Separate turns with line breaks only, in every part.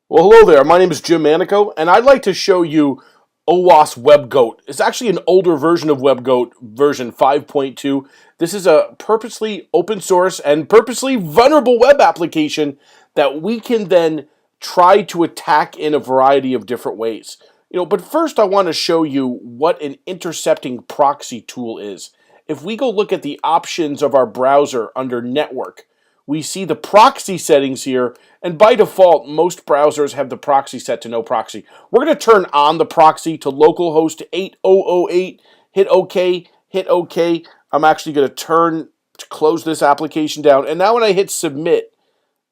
Well, hello there. My name is Jim Manico, and I'd like to show you OWASP WebGoat. It's actually an older version of WebGoat, version 5.2. This is a purposely open source and purposely vulnerable web application that we can then try to attack in a variety of different ways. But first I want to show you what an intercepting proxy tool is. If we go look at the options of our browser under network, we see the proxy settings here, and by default, most browsers have the proxy set to no proxy. We're going to turn on the proxy to localhost 8008, hit OK, hit OK. I'm actually going to close this application down, and now when I hit submit,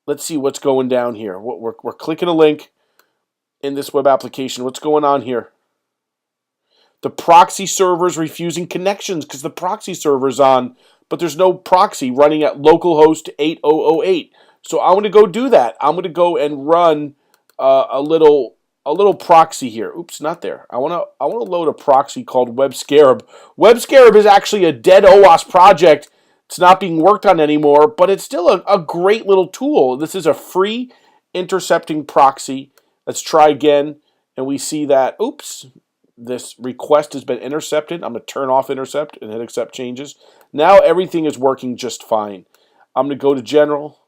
let's see what's going down here. We're clicking a link in this web application. What's going on here? The proxy server is refusing connections because the proxy server's on, but there's no proxy running at localhost 8008. So I'm going to go do that. I'm going to go and run a little proxy here. Oops, not there. I want to load a proxy called WebScarab. WebScarab is actually a dead OWASP project. It's not being worked on anymore, but it's still a great little tool. This is a free intercepting proxy. Let's try again, and we see that, oops, this request has been intercepted. I'm going to turn off intercept and hit accept changes. Now everything is working just fine. I'm going to go to general.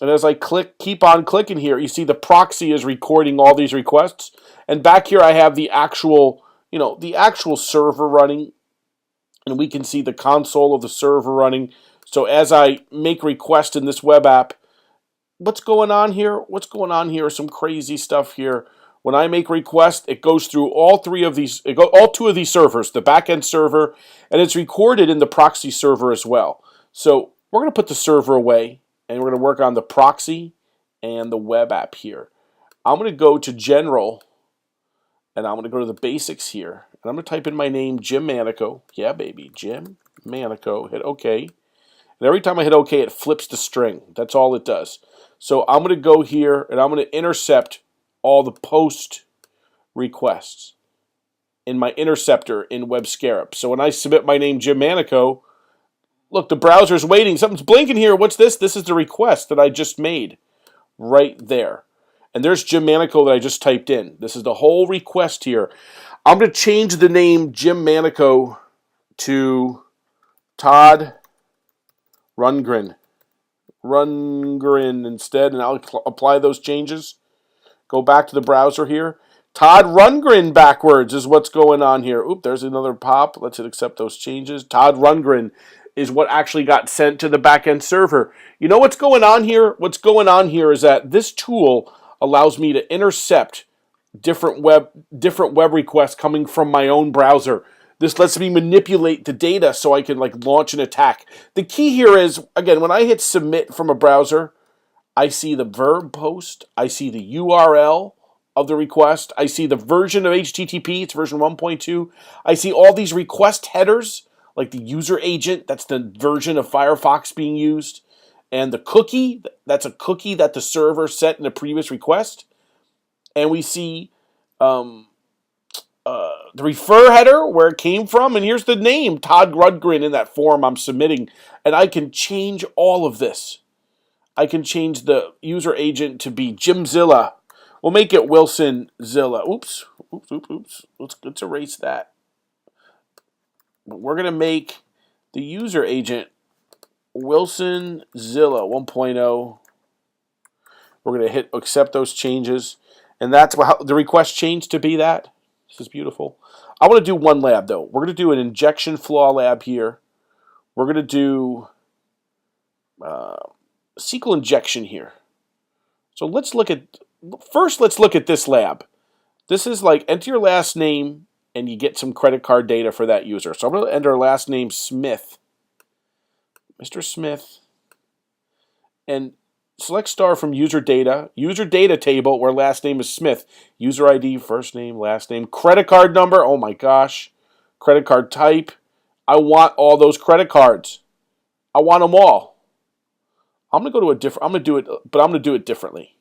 And as I keep on clicking here, you see the proxy is recording all these requests. And back here I have the actual server running. And we can see the console of the server running. So as I make requests in this web app, what's going on here? What's going on here is some crazy stuff here. When I make requests, it goes through all two of these servers, the backend server, and it's recorded in the proxy server as well. So we're going to put the server away, and we're going to work on the proxy and the web app here. I'm going to go to General, and I'm going to go to the basics here, and I'm going to type in my name, Jim Manico. Yeah, baby, Jim Manico. Hit OK. And every time I hit OK, it flips the string. That's all it does. So I'm going to go here, and I'm going to intercept all the post requests in my interceptor in WebScarab. So when I submit my name, Jim Manico, look, the browser's waiting. Something's blinking here. What's this? This is the request that I just made right there. And there's Jim Manico that I just typed in. This is the whole request here. I'm going to change the name Jim Manico to Todd Rundgren instead, and I'll apply those changes. Go back to the browser here. Todd Rundgren backwards is what's going on here. Oop, there's another pop. Let's hit accept those changes. Todd Rundgren is what actually got sent to the backend server. You know what's going on here? What's going on here is that this tool allows me to intercept different web requests coming from my own browser. This lets me manipulate the data so I can launch an attack. The key here is, again, when I hit submit from a browser, I see the verb post, I see the URL of the request, I see the version of HTTP, it's version 1.2, I see all these request headers, like the user agent, that's the version of Firefox being used, and the cookie, that's a cookie that the server set in a previous request, and we see the refer header, where it came from, and here's the name, Todd Rundgren, in that form I'm submitting, and I can change all of this. I can change the user agent to be Jimzilla. We'll make it Wilson Zilla. Oops. Let's erase that. But we're going to make the user agent Wilson Zilla 1.0. We're going to hit accept those changes. And that's how the request changed to be that. This is beautiful. I want to do one lab, though. We're going to do an injection flaw lab here. We're going to do SQL injection here. So let's look at this lab. This is like enter your last name and you get some credit card data for that user. So I'm going to enter last name Smith, Mr. Smith, and select star from user data table where last name is Smith, user ID, first name, last name, credit card number. Oh my gosh, credit card type. I want all those credit cards. I want them all. I'm going to do it differently.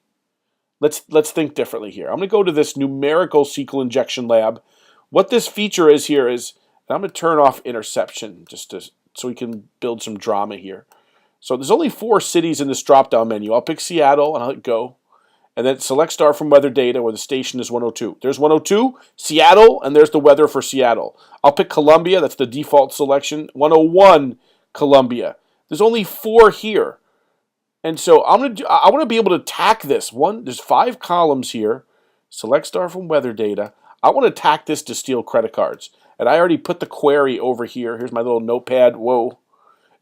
Let's think differently here. I'm going to go to this numerical SQL injection lab. What this feature is here is, and I'm going to turn off interception so we can build some drama here. So there's only 4 cities in this drop-down menu. I'll pick Seattle and I'll hit go. and then select star from weather data where the station is 102. There's 102, Seattle, and there's the weather for Seattle. I'll pick Columbia, that's the default selection. 101, Columbia. There's only 4 here. And so I want to be able to tack this. There's 5 columns here. Select star from weather data. I want to tack this to steal credit cards. And I already put the query over here. Here's my little notepad. Whoa.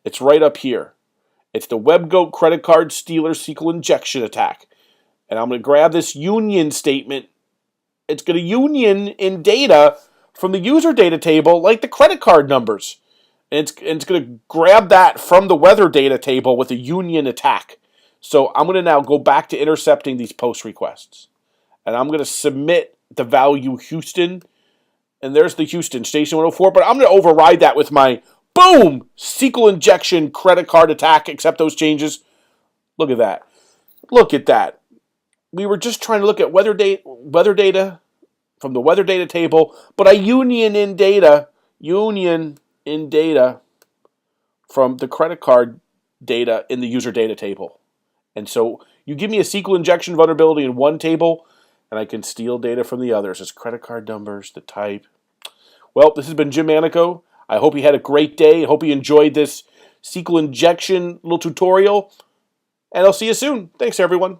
It's right up here. It's the WebGoat credit card stealer SQL injection attack. And I'm going to grab this union statement. It's going to union in data from the user data table like the credit card numbers. And it's going to grab that from the weather data table with a union attack. So I'm going to now go back to intercepting these post requests. And I'm going to submit the value Houston. And there's the Houston, station 104. But I'm going to override that with my, boom, SQL injection credit card attack. Accept those changes. Look at that. Look at that. We were just trying to look at weather data from the weather data table. But I union in data from the credit card data in the user data table. And so you give me a SQL injection vulnerability in one table, and I can steal data from the others. It's credit card numbers, the type. Well, this has been Jim Manico. I hope you had a great day. I hope you enjoyed this SQL injection little tutorial. And I'll see you soon. Thanks, everyone.